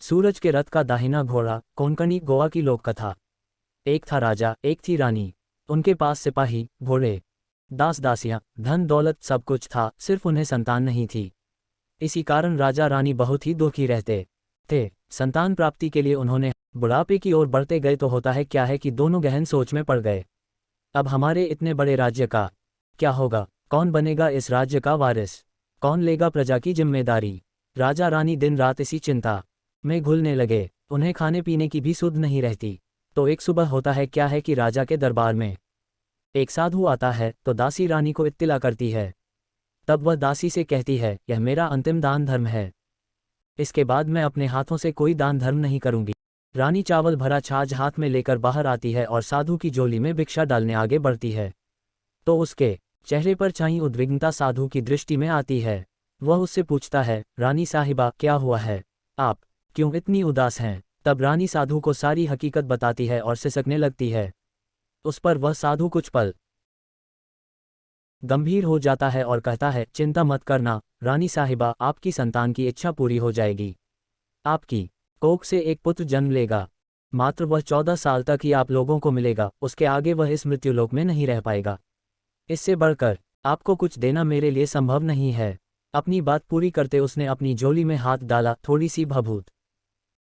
सूरज के रथ का दाहिना घोड़ा। कोंकणी गोवा की लोक कथा। एक था राजा, एक थी रानी। उनके पास सिपाही, घोड़े, दास दासियां, धन दौलत सब कुछ था, सिर्फ उन्हें संतान नहीं थी। इसी कारण राजा रानी बहुत ही दुखी रहते थे। संतान प्राप्ति के लिए उन्होंने बुढ़ापे की ओर बढ़ते गए तो होता है क्या है कि दोनों गहन सोच में पड़ गए। अब हमारे इतने बड़े राज्य का क्या होगा? कौन बनेगा इस राज्य का वारिस? कौन लेगा प्रजा की जिम्मेदारी? राजा रानी दिन रात इसी चिंता में घुलने लगे। उन्हें खाने पीने की भी सुध नहीं रहती। तो एक सुबह होता है क्या है कि राजा के दरबार में एक साधु आता है तो दासी रानी को इत्तिला करती है। तब वह दासी से कहती है, यह मेरा अंतिम दान धर्म है, इसके बाद मैं अपने हाथों से कोई दान धर्म नहीं करूंगी। रानी चावल भरा छाछ हाथ में लेकर बाहर आती है और साधु की झोली में भिक्षा डालने आगे बढ़ती है। तो उसके चेहरे पर छाई उद्विग्नता साधु की दृष्टि में आती है। वह उससे पूछता है, रानी साहिबा क्या हुआ है? आप क्यों इतनी उदास हैं? तब रानी साधु को सारी हकीकत बताती है और सिसकने लगती है। उस पर वह साधु कुछ पल गंभीर हो जाता है और कहता है, चिंता मत करना रानी साहिबा, आपकी संतान की इच्छा पूरी हो जाएगी। आपकी कोख से एक पुत्र जन्म लेगा। मात्र वह 14 साल तक ही आप लोगों को मिलेगा, उसके आगे वह इस मृत्युलोक में नहीं रह पाएगा। इससे बढ़कर आपको कुछ देना मेरे लिए संभव नहीं है। अपनी बात पूरी करते उसने अपनी झोली में हाथ डाला, थोड़ी सी भभूत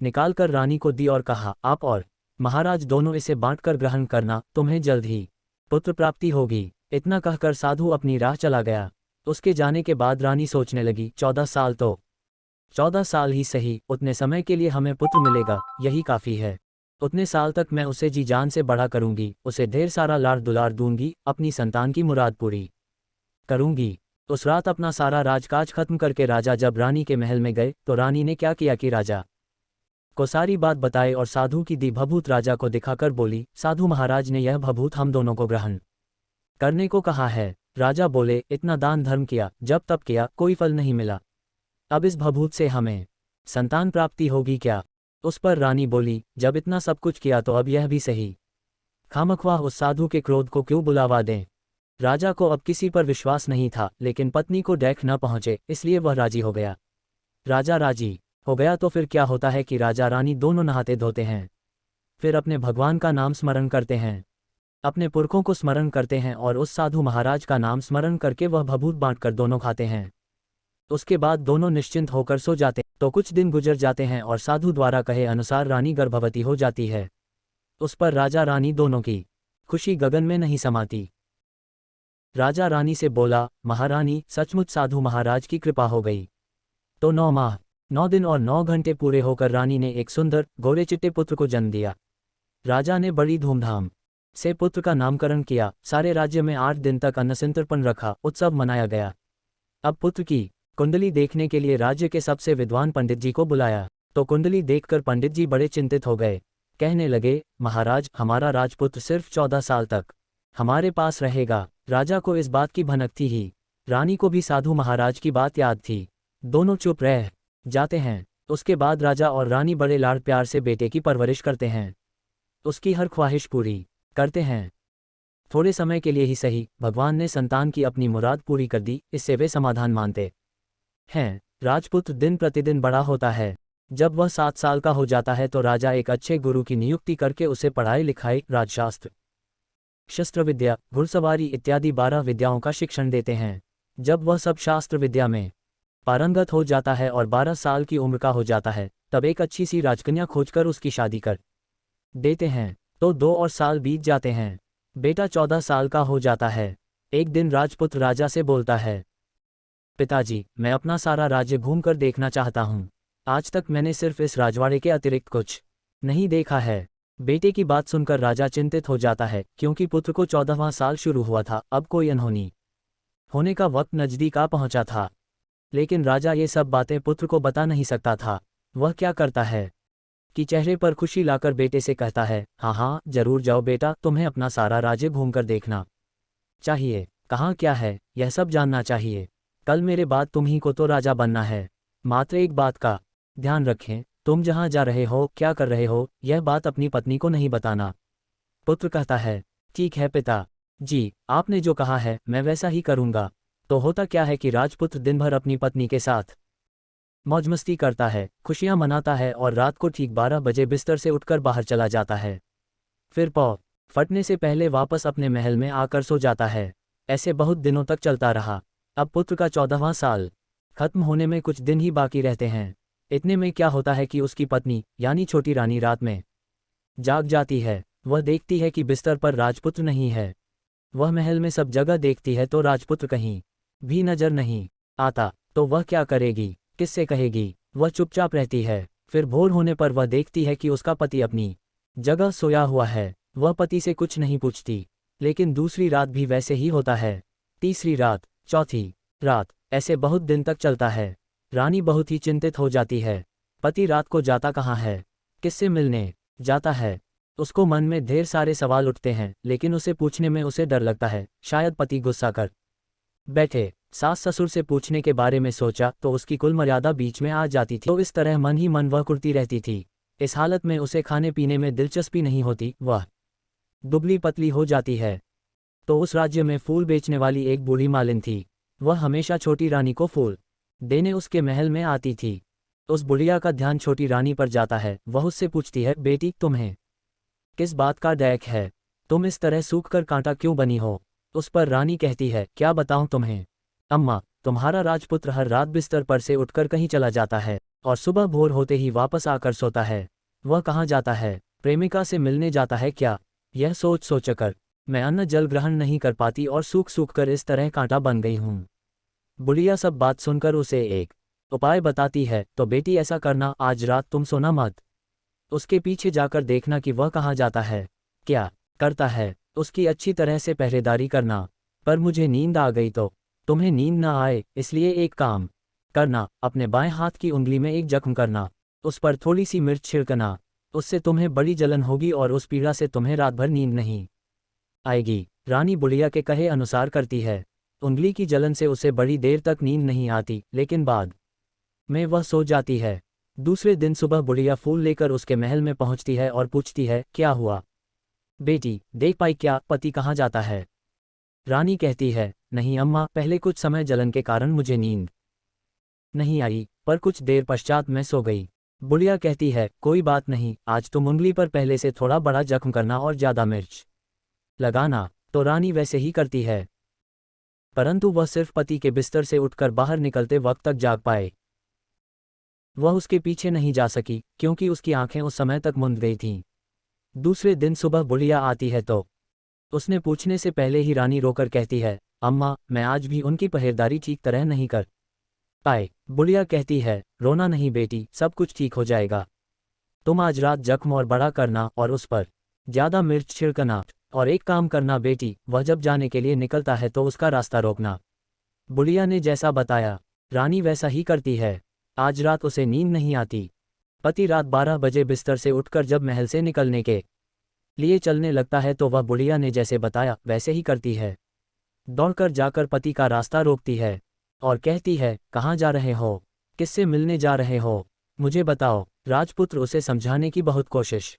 निकालकर रानी को दी और कहा, आप और महाराज दोनों इसे बांटकर ग्रहण करना, तुम्हें जल्द ही पुत्र प्राप्ति होगी। इतना कहकर साधु अपनी राह चला गया। उसके जाने के बाद रानी सोचने लगी, 14 साल तो 14 साल ही सही, उतने समय के लिए हमें पुत्र मिलेगा, यही काफ़ी है। उतने साल तक मैं उसे जी जान से बड़ा करूंगी, उसे ढेर सारा लाड़ दुलार दूंगी, अपनी संतान की मुराद पूरी करूंगी। उस रात अपना सारा राजकाज खत्म करके राजा जब रानी के महल में गए तो रानी ने क्या किया कि राजा को सारी बात बताई और साधु की दी भभूत राजा को दिखाकर बोली, साधु महाराज ने यह भभूत हम दोनों को ग्रहण करने को कहा है। राजा बोले, इतना दान धर्म किया, जब तब किया, कोई फल नहीं मिला, अब इस भभूत से हमें संतान प्राप्ति होगी क्या? उस पर रानी बोली, जब इतना सब कुछ किया तो अब यह भी सही। खामख्वाह उस साधु के क्रोध को क्यों बुलावा दें? राजा को अब किसी पर विश्वास नहीं था, लेकिन पत्नी को देख न पहुंचे, इसलिए वह राजी हो गया। राजा राजी हो गया तो फिर क्या होता है कि राजा रानी दोनों नहाते धोते हैं, फिर अपने भगवान का नाम स्मरण करते हैं, अपने पुरखों को स्मरण करते हैं और उस साधु महाराज का नाम स्मरण करके वह भभूत बांटकर दोनों खाते हैं। उसके बाद दोनों निश्चिंत होकर सो जाते हैं। तो कुछ दिन गुजर जाते हैं और साधु द्वारा कहे अनुसार रानी गर्भवती हो जाती है। उस पर राजा रानी दोनों की खुशी गगन में नहीं समाती। राजा रानी से बोला, महारानी सचमुच साधु महाराज की कृपा हो गई। तो 9 माह 9 दिन और 9 घंटे पूरे होकर रानी ने एक सुंदर गोरे चिट्टे पुत्र को जन्म दिया। राजा ने बड़ी धूमधाम से पुत्र का नामकरण किया। सारे राज्य में 8 दिन तक अन्नसंतर्पण रखा, उत्सव मनाया गया। अब पुत्र की कुंडली देखने के लिए राज्य के सबसे विद्वान पंडित जी को बुलाया। तो कुंडली देखकर पंडित जी बड़े चिंतित हो गए। कहने लगे, महाराज हमारा राजपुत्र सिर्फ 14 साल तक हमारे पास रहेगा। राजा को इस बात की भनक थी ही, रानी को भी साधु महाराज की बात याद थी। दोनों चुप रह जाते हैं। उसके बाद राजा और रानी बड़े लाड़ प्यार से बेटे की परवरिश करते हैं, उसकी हर ख्वाहिश पूरी करते हैं। थोड़े समय के लिए ही सही, भगवान ने संतान की अपनी मुराद पूरी कर दी, इससे वे समाधान मानते हैं। राजपुत्र दिन प्रतिदिन बड़ा होता है। जब वह 7 साल का हो जाता है तो राजा एक अच्छे गुरु की नियुक्ति करके उसे पढ़ाई लिखाई, राजशास्त्र, शस्त्र विद्या, घुड़सवारी इत्यादि 12 विद्याओं का शिक्षण देते हैं। जब वह सब शास्त्र विद्या में पारंगत हो जाता है और 12 साल की उम्र का हो जाता है, तब एक अच्छी सी राजकन्या खोजकर उसकी शादी कर देते हैं। तो 2 और साल बीत जाते हैं। बेटा 14 साल का हो जाता है। एक दिन राजपुत्र राजा से बोलता है, पिताजी मैं अपना सारा राज्य घूमकर देखना चाहता हूँ। आज तक मैंने सिर्फ इस राजवाड़े के अतिरिक्त कुछ नहीं देखा है। बेटे की बात सुनकर राजा चिंतित हो जाता है, क्योंकि पुत्र को 14वां साल शुरू हुआ था, अब कोई अनहोनी होने का वक्त नजदीक आ पहुंचा था। लेकिन राजा ये सब बातें पुत्र को बता नहीं सकता था। वह क्या करता है कि चेहरे पर खुशी लाकर बेटे से कहता है, हाँ हाँ जरूर जाओ बेटा, तुम्हें अपना सारा राज्य घूमकर देखना चाहिए। कहाँ क्या है यह सब जानना चाहिए। कल मेरे बाद तुम्ही को तो राजा बनना है। मात्र एक बात का ध्यान रखें, तुम जहाँ जा रहे हो, क्या कर रहे हो, यह बात अपनी पत्नी को नहीं बताना। पुत्र कहता है, ठीक है पिता जी, आपने जो कहा है मैं वैसा ही करूँगा। तो होता क्या है कि राजपुत्र दिन भर अपनी पत्नी के साथ मौज मस्ती करता है, खुशियां मनाता है और रात को ठीक 12 बजे बिस्तर से उठकर बाहर चला जाता है। फिर पौ फटने से पहले वापस अपने महल में आकर सो जाता है। ऐसे बहुत दिनों तक चलता रहा। अब पुत्र का 14वां साल खत्म होने में कुछ दिन ही बाकी रहते हैं। इतने में क्या होता है कि उसकी पत्नी यानी छोटी रानी रात में जाग जाती है। वह देखती है कि बिस्तर पर राजपुत्र नहीं है। वह महल में सब जगह देखती है तो राजपुत्र कहीं भी नजर नहीं आता। तो वह क्या करेगी, किससे कहेगी? वह चुपचाप रहती है। फिर भोर होने पर वह देखती है कि उसका पति अपनी जगह सोया हुआ है। वह पति से कुछ नहीं पूछती। लेकिन दूसरी रात भी वैसे ही होता है, तीसरी रात, चौथी रात, ऐसे बहुत दिन तक चलता है। रानी बहुत ही चिंतित हो जाती है। पति रात को जाता कहाँ है, किससे मिलने जाता है? उसको मन में ढेर सारे सवाल उठते हैं, लेकिन उसे पूछने में उसे डर लगता है, शायद पति गुस्सा कर बैठे। सास ससुर से पूछने के बारे में सोचा तो उसकी कुल मर्यादा बीच में आ जाती थी। तो इस तरह मन ही मन वह कुर्ती रहती थी। इस हालत में उसे खाने पीने में दिलचस्पी नहीं होती, वह दुबली पतली हो जाती है। तो उस राज्य में फूल बेचने वाली एक बूढ़ी मालिन थी। वह हमेशा छोटी रानी को फूल देने उसके महल में आती थी। उस बुढ़िया का ध्यान छोटी रानी पर जाता है। वह उससे पूछती है, बेटी तुम्हें किस बात का डैक है? तुम इस तरह सूख कर कांटा क्यों बनी हो? उस पर रानी कहती है, क्या बताऊं तुम्हें अम्मा, तुम्हारा राजपुत्र हर रात बिस्तर पर से उठकर कहीं चला जाता है और सुबह भोर होते ही वापस आकर सोता है। वह कहाँ जाता है? प्रेमिका से मिलने जाता है क्या? यह सोच सोचकर मैं अन्न जल ग्रहण नहीं कर पाती और सूख सूख कर इस तरह कांटा बन गई हूँ। बुढ़िया सब बात सुनकर उसे एक उपाय बताती है, तो बेटी ऐसा करना, आज रात तुम सोना मत। उसके पीछे जाकर देखना कि वह कहाँ जाता है, क्या करता है। उसकी अच्छी तरह से पहरेदारी करना। पर मुझे नींद आ गई तो तुम्हें नींद ना आए, इसलिए एक काम करना, अपने बाएं हाथ की उंगली में एक जख्म करना, उस पर थोड़ी सी मिर्च छिड़कना। उससे तुम्हें बड़ी जलन होगी और उस पीड़ा से तुम्हें रात भर नींद नहीं आएगी। रानी बुढ़िया के कहे अनुसार करती है। उंगली की जलन से उसे बड़ी देर तक नींद नहीं आती, लेकिन बाद में वह सो जाती है। दूसरे दिन सुबह बुढ़िया फूल लेकर उसके महल में पहुंचती है और पूछती है, क्या हुआ बेटी, देख पाई क्या, पति कहाँ जाता है? रानी कहती है, नहीं अम्मा, पहले कुछ समय जलन के कारण मुझे नींद नहीं आई, पर कुछ देर पश्चात मैं सो गई। बुढ़िया कहती है, कोई बात नहीं, आज तुम उंगली पर पहले से थोड़ा बड़ा जख्म करना और ज़्यादा मिर्च लगाना। तो रानी वैसे ही करती है, परंतु वह सिर्फ पति के बिस्तर से उठकर बाहर निकलते वक्त तक जाग पाए। वह उसके पीछे नहीं जा सकी, क्योंकि उसकी आंखें उस समय तक मुंद गई थीं। दूसरे दिन सुबह बुढ़िया आती है तो उसने पूछने से पहले ही रानी रोकर कहती है, अम्मा, मैं आज भी उनकी पहरेदारी ठीक तरह नहीं कर पाए। बुढ़िया कहती है, रोना नहीं बेटी, सब कुछ ठीक हो जाएगा। तुम आज रात जख्म और बड़ा करना और उस पर ज़्यादा मिर्च छिड़कना। और एक काम करना बेटी, वह जब जाने के लिए निकलता है तो उसका रास्ता रोकना। बुढ़िया ने जैसा बताया, रानी वैसा ही करती है। आज रात उसे नींद नहीं आती। पति रात 12 बजे बिस्तर से उठकर जब महल से निकलने के लिए चलने लगता है तो वह बुढ़िया ने जैसे बताया वैसे ही करती है। दौड़कर जाकर पति का रास्ता रोकती है और कहती है, कहाँ जा रहे हो, किससे मिलने जा रहे हो, मुझे बताओ। राजपुत्र उसे समझाने की बहुत कोशिश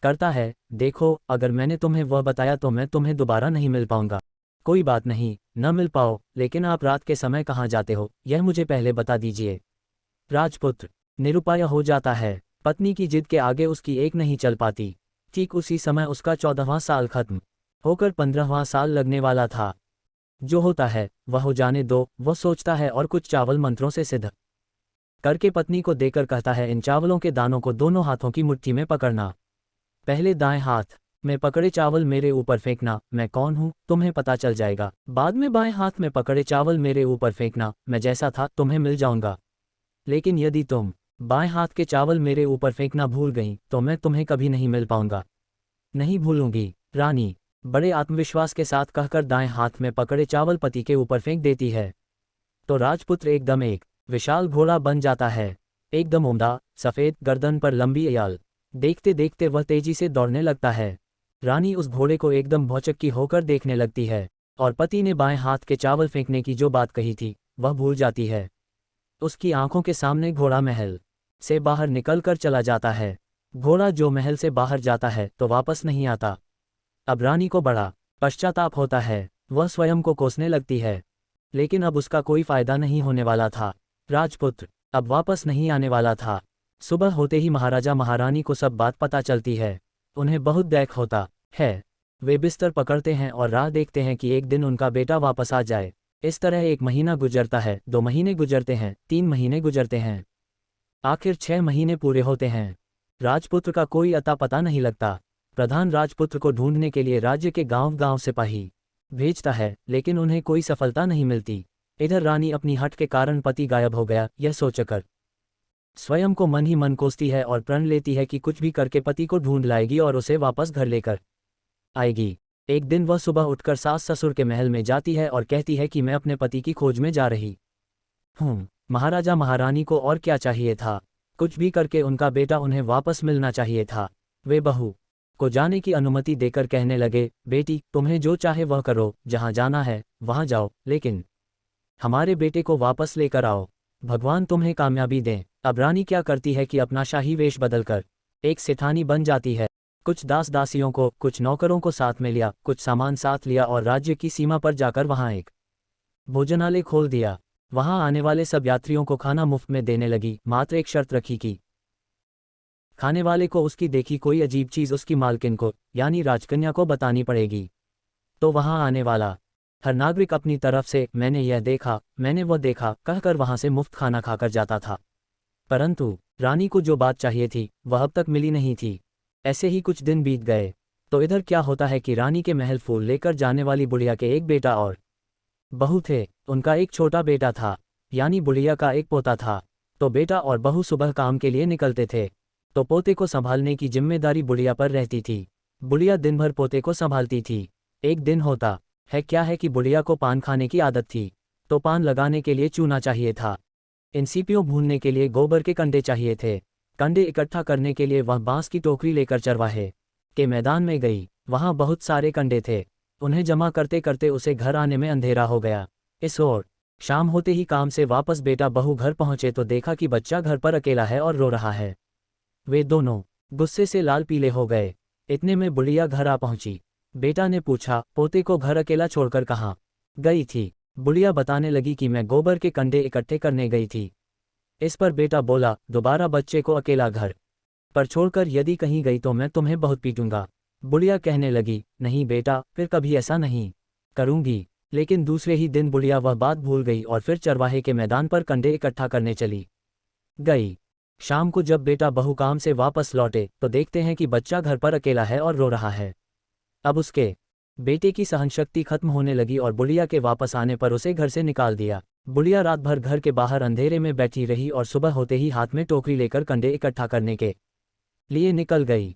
करता है, देखो, अगर मैंने तुम्हें वह बताया तो मैं तुम्हें दोबारा नहीं मिल पाऊंगा। कोई बात नहीं, न मिल पाओ, लेकिन आप रात के समय कहाँ जाते हो, यह मुझे पहले बता दीजिए। राजपुत्र निरुपाय हो जाता है। पत्नी की जिद के आगे उसकी एक नहीं चल पाती। ठीक उसी समय उसका 14वां साल खत्म होकर 15वां साल लगने वाला था। जो होता है वह हो जाने दो, वह सोचता है और कुछ चावल मंत्रों से सिद्ध करके पत्नी को देकर कहता है, इन चावलों के दानों को दोनों हाथों की मुट्ठी में पकड़ना। पहले दाएं हाथ में पकड़े चावल मेरे ऊपर फेंकना, मैं कौन हूं तुम्हें पता चल जाएगा। बाद में बाएं हाथ में पकड़े चावल मेरे ऊपर फेंकना, मैं जैसा था तुम्हें मिल जाऊंगा। लेकिन यदि तुम बाएं हाथ के चावल मेरे ऊपर फेंकना भूल गई तो मैं तुम्हें कभी नहीं मिल पाऊंगा। नहीं भूलूंगी। रानी बड़े आत्मविश्वास के साथ कहकर दाएं हाथ में पकड़े चावल पति के ऊपर फेंक देती है। तो राजपुत्र एकदम एक विशाल घोड़ा बन जाता है, एकदम उम्दा, सफ़ेद, गर्दन पर लंबी याल। देखते देखते वह तेजी से दौड़ने लगता है। रानी उस घोड़े को एकदम भौचक्की होकर देखने लगती है और पति ने बाएं हाथ के चावल फेंकने की जो बात कही थी वह भूल जाती है। उसकी आंखों के सामने घोड़ा महल से बाहर निकलकर चला जाता है। घोड़ा जो महल से बाहर जाता है तो वापस नहीं आता। अब रानी को बड़ा पश्चाताप होता है। वह स्वयं को कोसने लगती है, लेकिन अब उसका कोई फायदा नहीं होने वाला था। राजपुत्र अब वापस नहीं आने वाला था। सुबह होते ही महाराजा महारानी को सब बात पता चलती है। उन्हें बहुत दैख होता है। वे बिस्तर पकड़ते हैं और राह देखते हैं कि एक दिन उनका बेटा वापस आ जाए। इस तरह 1 महीना गुजरता है, 2 महीने गुजरते हैं, 3 महीने गुजरते हैं। आखिर 6 महीने पूरे होते हैं। राजपुत्र का कोई अता पता नहीं लगता। प्रधान राजपुत्र को ढूंढने के लिए राज्य के गांव-गांव सिपाही भेजता है, लेकिन उन्हें कोई सफलता नहीं मिलती। इधर रानी अपनी हट के कारण पति गायब हो गया, यह सोचकर स्वयं को मन ही मन कोसती है और प्रण लेती है कि कुछ भी करके पति को ढूंढ लाएगी और उसे वापस घर लेकर आएगी। एक दिन वह सुबह उठकर सास ससुर के महल में जाती है और कहती है कि मैं अपने पति की खोज में जा रही हूँ। महाराजा महारानी को और क्या चाहिए था, कुछ भी करके उनका बेटा उन्हें वापस मिलना चाहिए था। वे बहू को जाने की अनुमति देकर कहने लगे, बेटी तुम्हें जो चाहे वह करो, जहाँ जाना है वहाँ जाओ, लेकिन हमारे बेटे को वापस लेकर आओ। भगवान तुम्हें कामयाबी दें। अब रानी क्या करती है कि अपना शाही वेश बदलकर एक सेठानी बन जाती है। कुछ दास दासियों को, कुछ नौकरों को साथ में लिया, कुछ सामान साथ लिया और राज्य की सीमा पर जाकर वहाँ एक भोजनालय खोल दिया। वहाँ आने वाले सब यात्रियों को खाना मुफ्त में देने लगी। मात्र एक शर्त रखी कि खाने वाले को उसकी देखी कोई अजीब चीज़ उसकी मालकिन को, यानी राजकन्या को बतानी पड़ेगी। तो वहाँ आने वाला हर नागरिक अपनी तरफ से मैंने यह देखा, मैंने वह देखा कहकर वहाँ से मुफ्त खाना खाकर जाता था। परंतु रानी को जो बात चाहिए थी वह अब तक मिली नहीं थी। ऐसे ही कुछ दिन बीत गए तो इधर क्या होता है कि रानी के महल फूल लेकर जाने वाली बुढ़िया के एक बेटा और बहू थे। उनका एक छोटा बेटा था, यानी बुढ़िया का एक पोता था। तो बेटा और बहू सुबह काम के लिए निकलते थे, तो पोते को संभालने की जिम्मेदारी बुढ़िया पर रहती थी। बुढ़िया दिन भर पोते को संभालती थी। एक दिन होता है क्या है कि बुढ़िया को पान खाने की आदत थी, तो पान लगाने के लिए चूना चाहिए था। इन सीपियों भूनने के लिए गोबर के कंडे चाहिए थे। कंडे इकट्ठा करने के लिए वह बांस की टोकरी लेकर चरवाहे के मैदान में गई। वहाँ बहुत सारे कंडे थे। उन्हें जमा करते करते उसे घर आने में अंधेरा हो गया। इस ओर शाम होते ही काम से वापस बेटा बहू घर पहुंचे तो देखा कि बच्चा घर पर अकेला है और रो रहा है। वे दोनों गुस्से से लाल पीले हो गए। इतने में बुढ़िया घर आ पहुंची। बेटा ने पूछा, पोते को घर अकेला छोड़कर कहाँ गई थी? बुढ़िया बताने लगी कि मैं गोबर के कंडे इकट्ठे करने गई थी। इस पर बेटा बोला, दोबारा बच्चे को अकेला घर पर छोड़कर यदि कहीं गई तो मैं तुम्हें बहुत पीटूंगा। बुढ़िया कहने लगी, नहीं बेटा, फिर कभी ऐसा नहीं करूंगी। लेकिन दूसरे ही दिन बुढ़िया वह बात भूल गई और फिर चरवाहे के मैदान पर कंडे इकट्ठा करने चली गई। शाम को जब बेटा बहू काम से वापस लौटे तो देखते हैं कि बच्चा घर पर अकेला है और रो रहा है। अब उसके बेटे की सहनशक्ति खत्म होने लगी और बुढ़िया के वापस आने पर उसे घर से निकाल दिया। बुढ़िया रात भर घर के बाहर अंधेरे में बैठी रही और सुबह होते ही हाथ में टोकरी लेकर कंडे इकट्ठा करने के लिए निकल गई।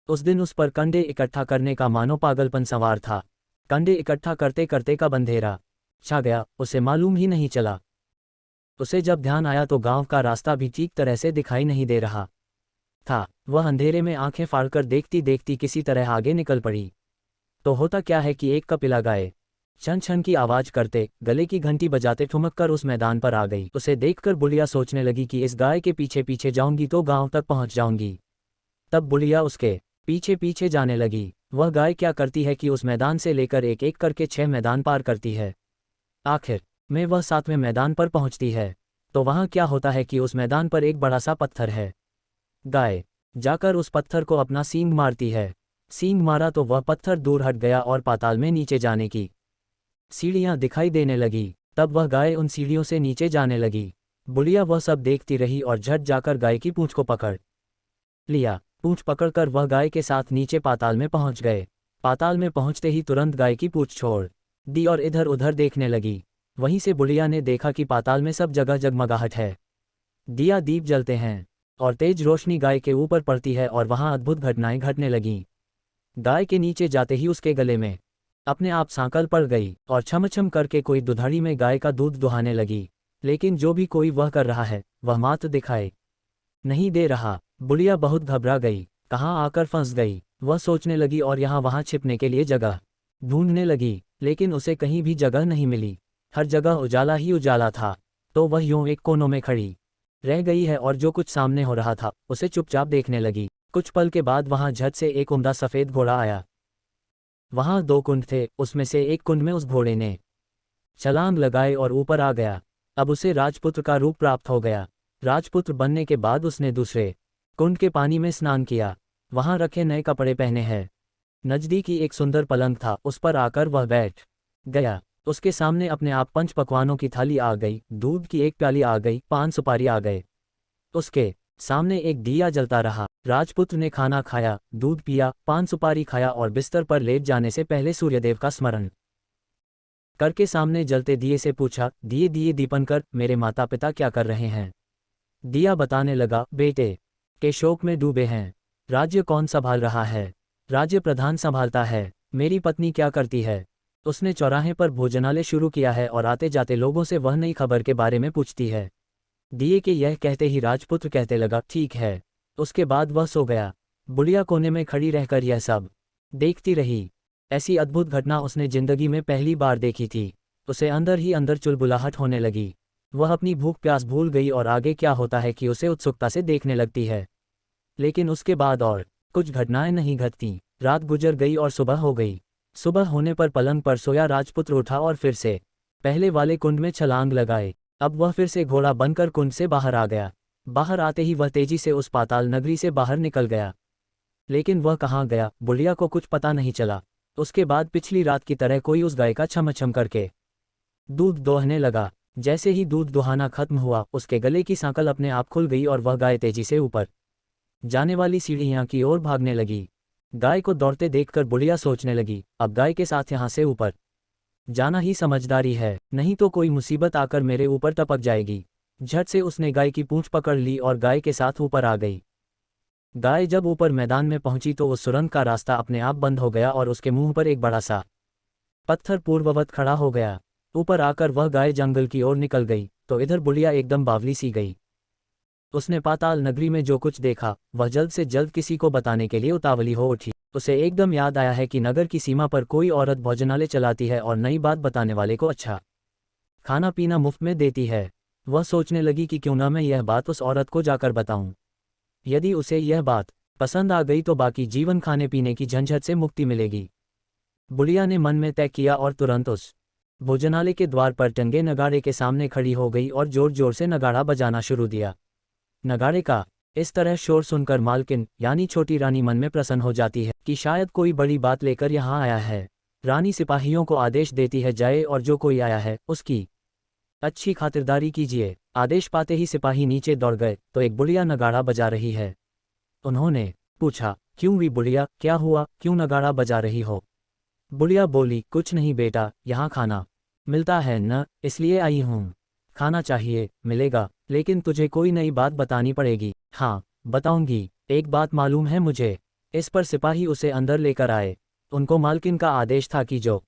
उस दिन उस पर कंडे इकट्ठा करने का मानो पागलपन सवार था। कंडे इकट्ठा करते करते कब अंधेरा छा गया उसे मालूम ही नहीं चला। उसे जब ध्यान आया तो गांव का रास्ता भी ठीक तरह से दिखाई नहीं दे रहा था। वह अंधेरे में आंखें फाड़कर देखती देखती किसी तरह आगे निकल पड़ी। तो होता क्या है कि एक कपिला गाय छन छन की आवाज करते, गले की घंटी बजाते ठुमक कर उस मैदान पर आ गई। उसे देखकर बुढ़िया सोचने लगी कि इस गाय के पीछे पीछे जाऊंगी तो गांव तक पहुंच जाऊंगी। तब बुढ़िया उसके पीछे पीछे जाने लगी। वह गाय क्या करती है कि उस मैदान से लेकर एक एक करके 6 मैदान पार करती है। आखिर में वह 7वें मैदान पर पहुंचती है। तो वहां क्या होता है कि उस मैदान पर एक बड़ा सा पत्थर है। गाय जाकर उस पत्थर को अपना सींग मारती है। सींग मारा तो वह पत्थर दूर हट गया और पाताल में नीचे जाने की सीढ़ियां दिखाई देने लगी। तब वह गाय उन सीढ़ियों से नीचे जाने लगी। बुढ़िया वह सब देखती रही और झट जाकर गाय की पूंछ को पकड़ लिया। पूंछ पकड़कर वह गाय के साथ नीचे पाताल में पहुंच गए। पाताल में पहुंचते ही तुरंत गाय की पूंछ छोड़ दी और इधर उधर देखने लगी। वहीं से बुढ़िया ने देखा कि पाताल में सब जगह जगमगाहट है, दिया दीप जलते हैं और तेज रोशनी गाय के ऊपर पड़ती है और वहां अद्भुत घटनाएं घटने लगीं। गाय के नीचे जाते ही उसके गले में अपने आप सांकल पड़ गई और छम छम करके कोई दुधारी में गाय का दूध दुहाने लगी। लेकिन जो भी कोई वह कर रहा है वह मात्र दिखाई नहीं दे रहा। बुढ़िया बहुत घबरा गई, कहाँ आकर फंस गई। वह सोचने लगी और यहाँ वहाँ छिपने के लिए जगह ढूंढने लगी, लेकिन उसे कहीं भी जगह नहीं मिली। हर जगह उजाला ही उजाला था। तो वह यूं एक कोनों में खड़ी रह गई है और जो कुछ सामने हो रहा था उसे चुपचाप देखने लगी। कुछ पल के बाद वहां झट से एक उम्दा सफेद घोड़ा आया। वहां 2 कुंड थे, उसमें से एक कुंड में उस घोड़े ने छलांग लगाई और ऊपर आ गया। अब उसे राजपुत्र का रूप प्राप्त हो गया। राजपुत्र बनने के बाद उसने दूसरे कुंड के पानी में स्नान किया। वहां रखे नए कपड़े पहने हैं। नजदीक ही एक सुंदर पलंग था, उस पर आकर वह बैठ गया। उसके सामने अपने आप 5 पकवानों की थाली आ गई, दूध की एक प्याली आ गई, 5 सुपारी आ गए। उसके सामने एक दिया जलता रहा। राजपुत्र ने खाना खाया, दूध पिया, 5 सुपारी खाया और बिस्तर पर लेट जाने से पहले सूर्यदेव का स्मरण करके सामने जलते दिए से पूछा, दिए दिए दीपनकर, मेरे माता पिता क्या कर रहे हैं? दिया बताने लगा, बेटे के शोक में डूबे हैं। राज्य कौन संभाल रहा है? राज्य प्रधान संभालता है। मेरी पत्नी क्या करती है? उसने चौराहे पर भोजनालय शुरू किया है और आते जाते लोगों से वह नई खबर के बारे में पूछती है। दिए के यह कहते ही राजपुत्र कहते लगा, ठीक है। उसके बाद वह सो गया। बुढ़िया कोने में खड़ी रहकर यह सब देखती रही। ऐसी अद्भुत घटना उसने जिंदगी में पहली बार देखी थी। उसे अंदर ही अंदर चुलबुलाहट होने लगी। वह अपनी भूख प्यास भूल गई और आगे क्या होता है कि उसे उत्सुकता से देखने लगती है। लेकिन उसके बाद और कुछ घटनाएं नहीं घटती। रात गुजर गई और सुबह हो गई। सुबह होने पर पलंग पर सोया राजपुत्र उठा और फिर से पहले वाले कुंड में छलांग लगाए। अब वह फिर से घोड़ा बनकर कुंड से बाहर आ गया। बाहर आते ही वह तेजी से उस पाताल नगरी से बाहर निकल गया। लेकिन वह कहाँ गया, बुढ़िया को कुछ पता नहीं चला। उसके बाद पिछली रात की तरह कोई उस गाय का छम छम करके दूध दोहने लगा। जैसे ही दूध दुहाना खत्म हुआ, उसके गले की सांकल अपने आप खुल गई और वह गाय तेजी से ऊपर जाने वाली सीढ़ियां की ओर भागने लगी। गाय को दौड़ते देखकर बुढ़िया सोचने लगी, अब गाय के साथ यहां से ऊपर जाना ही समझदारी है, नहीं तो कोई मुसीबत आकर मेरे ऊपर टपक जाएगी। झट से उसने गाय की पूंछ पकड़ ली और गाय के साथ ऊपर आ गई। गाय जब ऊपर मैदान में पहुंची तो उस सुरंग का रास्ता अपने आप बंद हो गया और उसके मुंह पर एक बड़ा सा पत्थर पूर्ववत खड़ा हो गया। ऊपर आकर वह गाय जंगल की ओर निकल गई तो इधर बुढ़िया एकदम बावली सी गई। उसने पाताल नगरी में जो कुछ देखा वह जल्द से जल्द किसी को बताने के लिए उतावली हो उठी। उसे एकदम याद आया है कि नगर की सीमा पर कोई औरत भोजनालय चलाती है और नई बात बताने वाले को अच्छा खाना पीना मुफ्त में देती है। वह सोचने लगी कि क्यों ना मैं यह बात उस औरत को जाकर बताऊं। यदि उसे यह बात पसंद आ गई तो बाकी जीवन खाने पीने की झंझट से मुक्ति मिलेगी। बुढ़िया ने मन में तय किया और तुरंत उस भोजनालय के द्वार पर टंगे नगाड़े के सामने खड़ी हो गई और जोर जोर से नगाड़ा बजाना शुरू दिया। नगाड़े का इस तरह शोर सुनकर मालकिन यानी छोटी रानी मन में प्रसन्न हो जाती है कि शायद कोई बड़ी बात लेकर यहाँ आया है। रानी सिपाहियों को आदेश देती है, जाए और जो कोई आया है उसकी अच्छी खातिरदारी कीजिए। आदेश पाते ही सिपाही नीचे दौड़ गए तो एक बुढ़िया नगाड़ा बजा रही है। उन्होंने पूछा, क्यों भी बुढ़िया, क्या हुआ, क्यों नगाड़ा बजा रही हो? बुढ़िया बोली, कुछ नहीं बेटा, यहाँ खाना मिलता है न, इसलिए आई हूँ। खाना चाहिए, मिलेगा, लेकिन तुझे कोई नई बात बतानी पड़ेगी। हाँ, बताऊंगी। एक बात मालूम है मुझे। इस पर सिपाही उसे अंदर लेकर आए। उनको मालकिन का आदेश था कि जो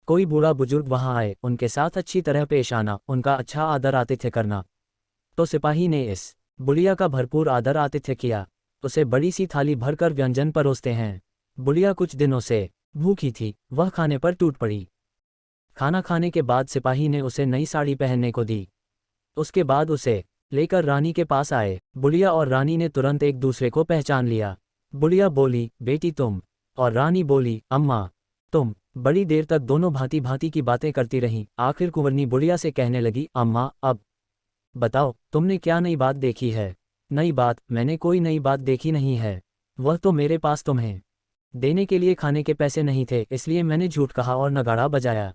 कोई बूढ़ा बुजुर्ग वहां आए उनके साथ अच्छी तरह पेश आना, उनका अच्छा आदर आतिथ्य करना। तो सिपाही ने इस बुढ़िया का भरपूर आदर आतिथ्य किया। उसे बड़ी सी थाली भरकर व्यंजन परोसते हैं। बुढ़िया कुछ दिनों से भूखी थी, वह खाने पर टूट पड़ी। खाना खाने के बाद सिपाही ने उसे नई साड़ी पहनने को दी। उसके बाद उसे लेकर रानी के पास आए। बुढ़िया और रानी ने तुरंत एक दूसरे को पहचान लिया। बुढ़िया बोली, बेटी तुम? और रानी बोली, अम्मा तुम? बड़ी देर तक दोनों भांति भांति की बातें करती रहीं। आखिर कुंवरनी बुढ़िया से कहने लगी, अम्मा अब बताओ तुमने क्या नई बात देखी है? नई बात? मैंने कोई नई बात देखी नहीं है। वह तो मेरे पास तुम्हें देने के लिए खाने के पैसे नहीं थे, इसलिए मैंने झूठ कहा और नगाड़ा बजाया।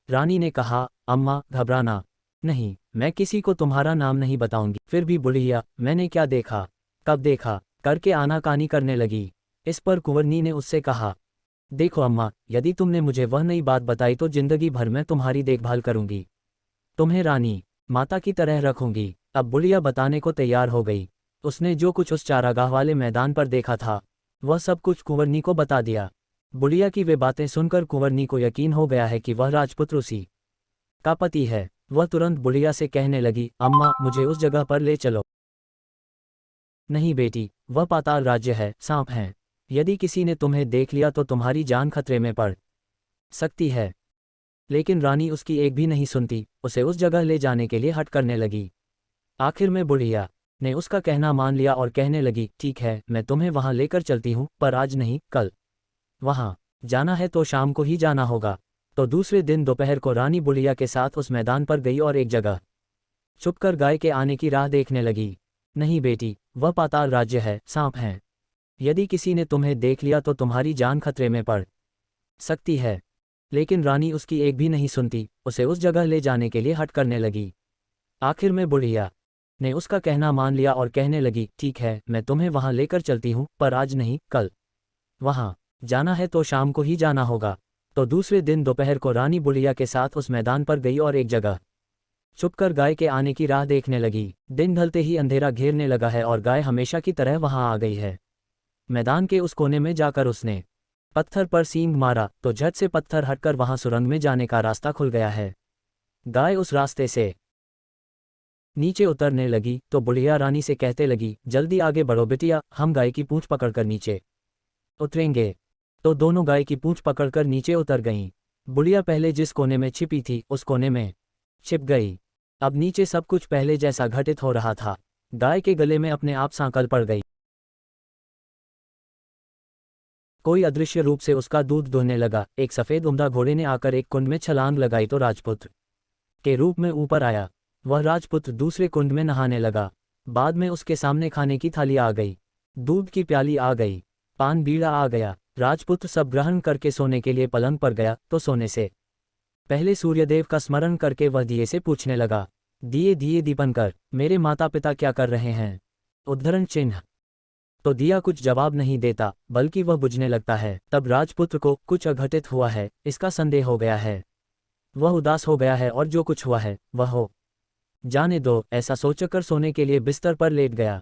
रानी ने कहा, अम्मा घबराना नहीं, मैं किसी को तुम्हारा नाम नहीं बताऊंगी। फिर भी बुढ़िया, मैंने क्या देखा, कब देखा करके आनाकानी करने लगी। इस पर कुंवरनी ने उससे कहा, देखो अम्मा, यदि तुमने मुझे वह नई बात बताई तो जिंदगी भर मैं तुम्हारी देखभाल करूंगी, तुम्हें रानी माता की तरह रखूंगी। अब बुढ़िया बताने को तैयार हो गई। उसने जो कुछ उस चारागाह वाले मैदान पर देखा था वह सब कुछ कुंवरनी को बता दिया। बुढ़िया की वे बातें सुनकर कुंवरनी को यकीन हो गया है कि वह राजपुत्र उसी का पति है। वह तुरंत बुढ़िया से कहने लगी, अम्मा मुझे उस जगह पर ले चलो। नहीं बेटी, वह पाताल राज्य है, सांप हैं। यदि किसी ने तुम्हें देख लिया तो तुम्हारी जान खतरे में पड़ सकती है। लेकिन रानी उसकी एक भी नहीं सुनती, उसे उस जगह ले जाने के लिए हट करने लगी। आखिर में बुढ़िया ने उसका कहना मान लिया और कहने लगी, ठीक है, मैं तुम्हें वहां लेकर चलती हूँ, पर आज नहीं, कल। वहां जाना है तो शाम को ही जाना होगा। तो दूसरे दिन दोपहर को रानी बुढ़िया के साथ उस मैदान पर गई और एक जगह छुपकर गाय के आने की राह देखने लगी। नहीं बेटी, वह पाताल राज्य है, सांप हैं। यदि किसी ने तुम्हें देख लिया तो तुम्हारी जान खतरे में पड़ सकती है। लेकिन रानी उसकी एक भी नहीं सुनती, उसे उस जगह ले जाने के लिए हट करने लगी। आखिर में बुढ़िया ने उसका कहना मान लिया और कहने लगी, ठीक है, मैं तुम्हें वहां लेकर चलती हूँ, पर आज नहीं, कल। वहां जाना है तो शाम को ही जाना होगा। तो दूसरे दिन दोपहर को रानी बुढ़िया के साथ उस मैदान पर गई और एक जगह छुपकर गाय के आने की राह देखने लगी। दिन ढलते ही अंधेरा घेरने लगा है और गाय हमेशा की तरह वहां आ गई है। मैदान के उस कोने में जाकर उसने पत्थर पर सींग मारा तो झट से पत्थर हटकर वहां सुरंग में जाने का रास्ता खुल गया है। गाय उस रास्ते से नीचे उतरने लगी तो बुढ़िया रानी से कहते लगी, जल्दी आगे बढ़ो बिटिया, हम गाय की पूंछ पकड़कर नीचे उतरेंगे। तो दोनों गाय की पूंछ पकड़कर नीचे उतर गईं। बुढ़िया पहले जिस कोने में छिपी थी उस कोने में छिप गई। अब नीचे सब कुछ पहले जैसा घटित हो रहा था। गाय के गले में अपने आप सांकल पड़ गई। कोई अदृश्य रूप से उसका दूध दुहने लगा। एक सफेद उम्दा घोड़े ने आकर एक कुंड में छलांग लगाई तो राजपुत्र के रूप में ऊपर आया। वह राजपुत्र दूसरे कुंड में नहाने लगा। बाद में उसके सामने खाने की थाली आ गई, दूध की प्याली आ गई, पान बीड़ा आ गया। राजपुत्र सब ग्रहण करके सोने के लिए पलंग पर गया तो सोने से पहले सूर्यदेव का स्मरण करके वह दिए से पूछने लगा, दिए दिए दीपनकर, मेरे माता पिता क्या कर रहे हैं? उद्धरण चिन्ह। तो दिया कुछ जवाब नहीं देता, बल्कि वह बुझने लगता है। तब राजपुत्र को कुछ अघटित हुआ है, इसका संदेह हो गया है। वह उदास हो गया है और जो कुछ हुआ है वह हो जाने दो, ऐसा सोचकर सोने के लिए बिस्तर पर लेट गया।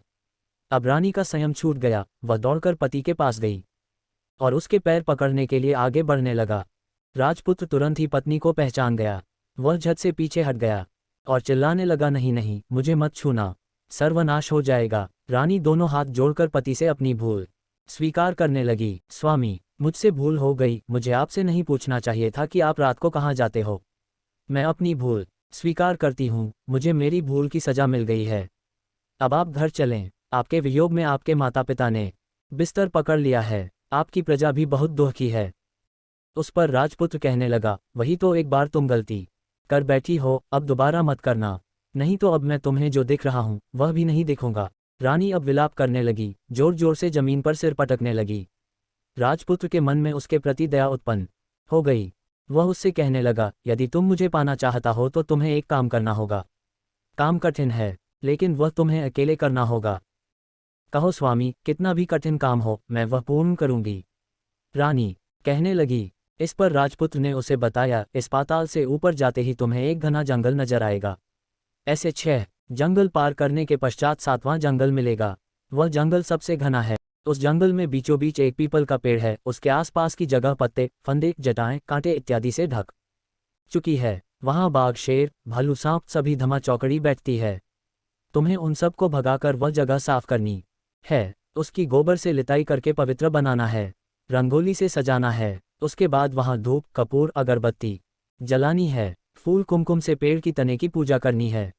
अब रानी का संयम छूट गया। वह दौड़कर पति के पास गई और उसके पैर पकड़ने के लिए आगे बढ़ने लगा। राजपुत्र तुरंत ही पत्नी को पहचान गया। वह झट से पीछे हट गया और चिल्लाने लगा, नहीं नहीं, मुझे मत छूना, सर्वनाश हो जाएगा। रानी दोनों हाथ जोड़कर पति से अपनी भूल स्वीकार करने लगी। स्वामी, मुझसे भूल हो गई, मुझे आपसे नहीं पूछना चाहिए था कि आप रात को कहाँ जाते हो। मैं अपनी भूल स्वीकार करती हूँ, मुझे मेरी भूल की सजा मिल गई है। अब आप घर चलें, आपके वियोग में आपके माता पिता ने बिस्तर पकड़ लिया है, आपकी प्रजा भी बहुत दुखी है। उस पर राजपुत्र कहने लगा, वही तो एक बार तुम गलती कर बैठी हो, अब दोबारा मत करना, नहीं तो अब मैं तुम्हें जो दिख रहा हूँ वह भी नहीं देखूंगा। रानी अब विलाप करने लगी, जोर जोर से जमीन पर सिर पटकने लगी। राजपुत्र के मन में उसके प्रति दया उत्पन्न हो गई। वह उससे कहने लगा, यदि तुम मुझे पाना चाहता हो तो तुम्हें एक काम करना होगा। काम कठिन है, लेकिन वह तुम्हें अकेले करना होगा। कहो स्वामी, कितना भी कठिन काम हो, मैं वह पूर्ण करूंगी। रानी कहने लगी। इस पर राजपुत्र ने उसे बताया, इस पाताल से ऊपर जाते ही तुम्हें एक घना जंगल नजर आएगा। ऐसे 6 जंगल पार करने के पश्चात 7वां जंगल मिलेगा। वह जंगल सबसे घना है। उस जंगल में बीचों बीच एक पीपल का पेड़ है। उसके आसपास की जगह पत्ते, फंदे, जटाएं, कांटे इत्यादि से ढक चुकी है। वहां बाघ, शेर, भालू, सांप सभी धमा चौकड़ी बैठती है। तुम्हें उन सब को भगाकर वह जगह साफ करनी है। उसकी गोबर से लिताई करके पवित्र बनाना है, रंगोली से सजाना है। उसके बाद वहां धूप, कपूर, अगरबत्ती जलानी है। फूल कुमकुम से पेड़ की तने की पूजा करनी है।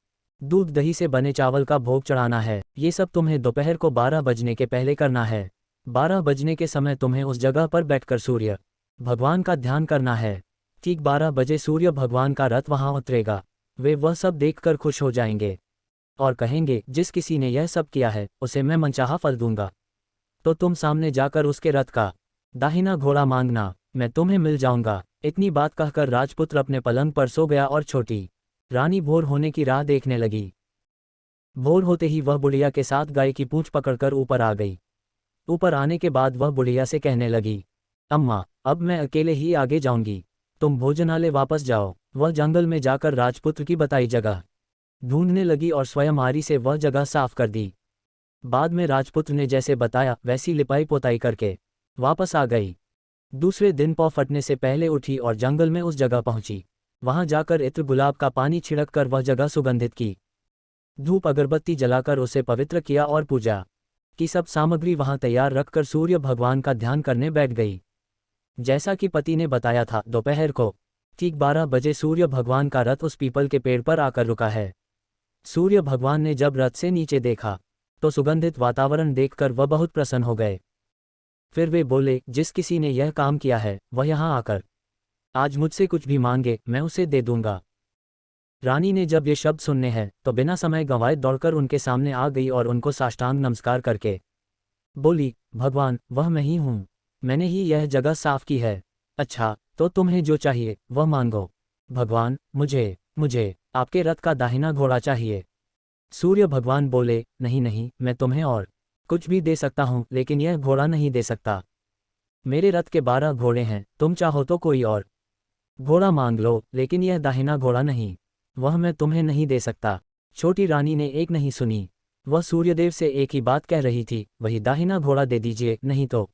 दूध दही से बने चावल का भोग चढ़ाना है। ये सब तुम्हें दोपहर को 12 बजने के पहले करना है। 12 बजने के समय तुम्हें उस जगह पर बैठकर सूर्य भगवान का ध्यान करना है। ठीक 12 बजे सूर्य भगवान का रथ वहां उतरेगा। वे वह सब देखकर खुश हो जाएंगे और कहेंगे, जिस किसी ने यह सब किया है उसे मैं मनचाहा फल दूंगा। तो तुम सामने जाकर उसके रथ का दाहिना घोड़ा मांगना, मैं तुम्हें मिल जाऊंगा। इतनी बात कहकर राजपुत्र अपने पलंग पर सो गया और छोटी रानी भोर होने की राह देखने लगी। भोर होते ही वह बुढ़िया के साथ गाय की पूंछ पकड़कर ऊपर आ गई। ऊपर आने के बाद वह बुढ़िया से कहने लगी, अम्मा, अब मैं अकेले ही आगे जाऊंगी, तुम भोजनालय वापस जाओ। वह जंगल में जाकर राजपुत्र की बताई जगह ढूंढने लगी और स्वयं आरी से वह जगह साफ कर दी। बाद में राजपुत्र ने जैसे बताया वैसी लिपाई पोताई करके वापस आ गई। दूसरे दिन पौ फटने से पहले उठी और जंगल में उस जगह पहुंची। वहां जाकर इत्र गुलाब का पानी छिड़क कर वह जगह सुगंधित की। धूप अगरबत्ती जलाकर उसे पवित्र किया और पूजा की सब सामग्री वहां तैयार रखकर सूर्य भगवान का ध्यान करने बैठ गई। जैसा कि पति ने बताया था, दोपहर को ठीक 12 बजे सूर्य भगवान का रथ उस पीपल के पेड़ पर आकर रुका है। सूर्य भगवान ने जब रथ से नीचे देखा तो सुगंधित वातावरण देखकर वह बहुत प्रसन्न हो गए। फिर वे बोले, जिस किसी ने यह काम किया है वह यहाँ आकर आज मुझसे कुछ भी मांगे, मैं उसे दे दूंगा। रानी ने जब ये शब्द सुनने हैं तो बिना समय गंवाए दौड़कर उनके सामने आ गई और उनको साष्टांग नमस्कार करके बोली, भगवान, वह मैं ही हूँ। मैंने ही यह जगह साफ की है। अच्छा, तो तुम्हें जो चाहिए वह मांगो। भगवान, मुझे आपके रथ का दाहिना घोड़ा चाहिए। सूर्य भगवान बोले, नहीं नहीं, मैं तुम्हें और कुछ भी दे सकता हूँ, लेकिन यह घोड़ा नहीं दे सकता। मेरे रथ के 12 घोड़े हैं, तुम चाहो तो कोई और घोड़ा मांग लो, लेकिन यह दाहिना घोड़ा नहीं, वह मैं तुम्हें नहीं दे सकता। छोटी रानी ने एक नहीं सुनी। वह सूर्यदेव से एक ही बात कह रही थी, वही दाहिना घोड़ा दे दीजिए, नहीं तो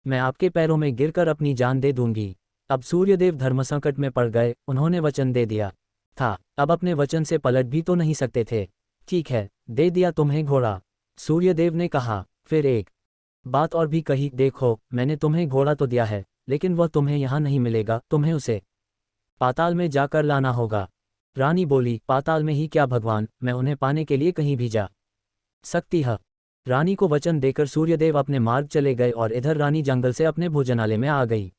मैं आपके पैरों में गिरकर अपनी जान दे दूंगी। अब सूर्यदेव धर्मसंकट में पड़ गए। उन्होंने वचन दे दिया था, अब अपने वचन से पलट भी तो नहीं सकते थे। ठीक है, दे दिया तुम्हें घोड़ा, सूर्यदेव ने कहा। फिर एक बात और भी कही, देखो, मैंने तुम्हें घोड़ा तो दिया है, लेकिन वह तुम्हें यहाँ नहीं मिलेगा, तुम्हें उसे पाताल में जाकर लाना होगा। रानी बोली, पाताल में ही क्या भगवान, मैं उन्हें पाने के लिए कहीं भी जा सकती है। रानी को वचन देकर सूर्यदेव अपने मार्ग चले गए और इधर रानी जंगल से अपने भोजनालय में आ गई।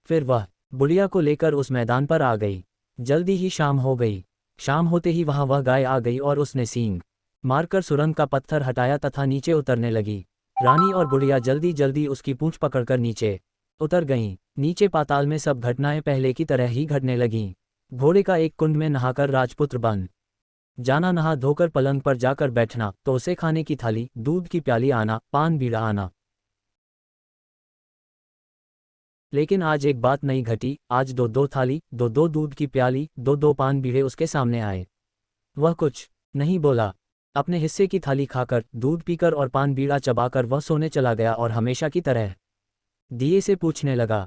फिर वह बुढ़िया को लेकर उस मैदान पर आ गई। जल्दी ही शाम हो गई। शाम होते ही वहां वह गाय आ गई और उसने सींग मारकर सुरंग का पत्थर हटाया तथा नीचे उतरने लगी। रानी और बुढ़िया जल्दी जल्दी उसकी पूंछ पकड़कर नीचे उतर गईं। नीचे पाताल में सब घटनाएं पहले की तरह ही घटने लगीं। घोड़े का एक कुंड में नहाकर राजपुत्र बन जाना, नहा धोकर पलंग पर जाकर बैठना, तो उसे खाने की थाली, दूध की प्याली आना, पान बीड़ा आना। लेकिन आज एक बात नहीं घटी। आज दो दो थाली, दो दो दूध की प्याली, दो दो पान बीड़े उसके सामने आए। वह कुछ नहीं बोला। अपने हिस्से की थाली खाकर, दूध पीकर और पान बीड़ा चबाकर वह सोने चला गया और हमेशा की तरह दिए से पूछने लगा,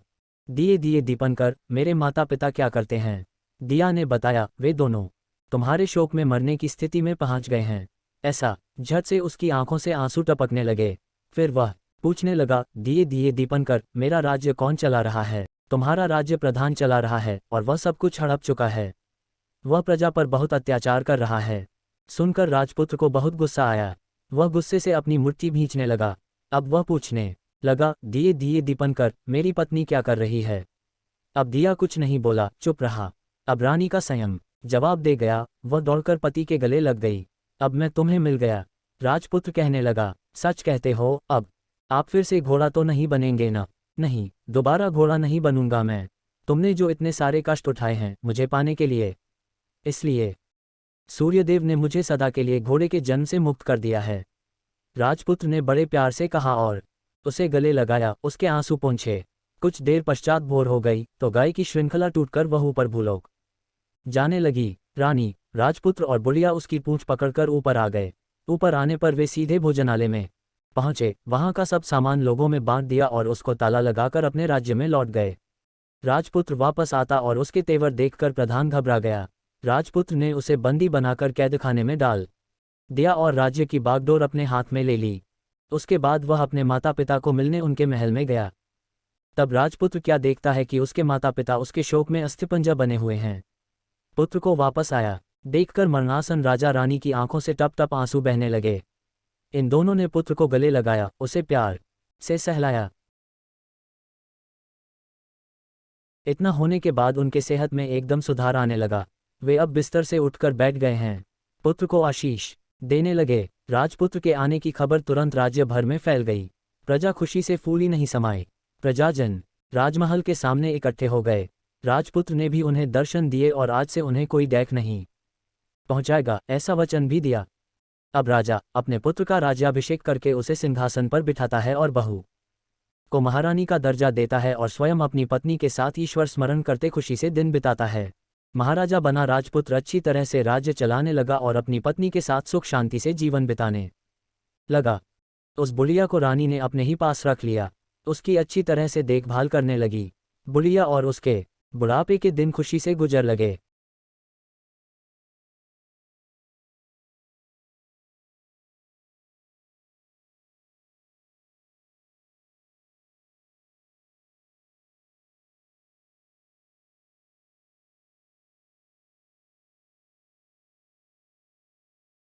दिए दिए दीपनकर, मेरे माता पिता क्या करते हैं? दिया ने बताया, वे दोनों तुम्हारे शोक में मरने की स्थिति में पहुंच गए हैं। ऐसा झट से उसकी आंखों से आंसू टपकने लगे। फिर वह पूछने लगा, दिए दिए दीपनकर, मेरा राज्य कौन चला रहा है? तुम्हारा राज्य प्रधान चला रहा है और वह सब कुछ हड़प चुका है। वह प्रजा पर बहुत अत्याचार कर रहा है। सुनकर राजपुत्र को बहुत गुस्सा आया। वह गुस्से से अपनी मुट्ठी भींचने लगा। अब वह पूछने लगा, दिए दिए दीपनकर, मेरी पत्नी क्या कर रही है? अब दिया कुछ नहीं बोला, चुप रहा। अब रानी का संयम जवाब दे गया। वह दौड़कर पति के गले लग गई। अब मैं तुम्हें मिल गया। राजपुत्र कहने लगा, सच कहते हो? अब आप फिर से घोड़ा तो नहीं बनेंगे ना? नहीं, दोबारा घोड़ा नहीं बनूंगा मैं। तुमने जो इतने सारे कष्ट उठाए हैं मुझे पाने के लिए, इसलिए सूर्यदेव ने मुझे सदा के लिए घोड़े के जन्म से मुक्त कर दिया है। राजपुत्र ने बड़े प्यार से कहा और उसे गले लगाया, उसके आंसू पोंछे। कुछ देर पश्चात भोर हो गई तो गाय की श्रृंखला टूटकर वह ऊपर भूलोक जाने लगी। रानी, राजपुत्र और बुढ़िया उसकी पूंछ पकड़कर ऊपर आ गए। ऊपर आने पर वे सीधे भोजनालय में पहुंचे। वहां का सब सामान लोगों में बांट दिया और उसको ताला लगाकर अपने राज्य में लौट गए। राजपुत्र वापस आता और उसके तेवर देखकर प्रधान घबरा गया। राजपुत्र ने उसे बंदी बनाकर कैदखाने में डाल दिया और राज्य की बागडोर अपने हाथ में ले ली। उसके बाद वह अपने माता पिता को मिलने उनके महल में गया। तब राजपुत्र क्या देखता है कि उसके माता पिता उसके शोक में अस्थिपंजर बने हुए हैं। पुत्र को वापस आया देखकर मरणासन राजा रानी की आंखों से टप टप आंसू बहने लगे। इन दोनों ने पुत्र को गले लगाया, उसे प्यार से सहलाया। इतना होने के बाद उनके सेहत में एकदम सुधार आने लगा। वे अब बिस्तर से उठकर बैठ गए हैं। पुत्र को आशीष देने लगे। राजपुत्र के आने की खबर तुरंत राज्य भर में फैल गई। प्रजा खुशी से फूली नहीं समाई। प्रजाजन राजमहल के सामने इकट्ठे हो गए। राजपुत्र ने भी उन्हें दर्शन दिए और आज से उन्हें कोई देख नहीं पहुंचाएगा, ऐसा वचन भी दिया। अब राजा अपने पुत्र का राज्याभिषेक करके उसे सिंहासन पर बिठाता है और बहू को महारानी का दर्जा देता है और स्वयं अपनी पत्नी के साथ ईश्वर स्मरण करते खुशी से दिन बिताता है। महाराजा बना राजपुत्र अच्छी तरह से राज्य चलाने लगा और अपनी पत्नी के साथ सुख शांति से जीवन बिताने लगा। उस बुढ़िया को रानी ने अपने ही पास रख लिया। उसकी अच्छी तरह से देखभाल करने लगी। बुढ़िया और उसके बुढ़ापे के दिन खुशी से गुजर लगे।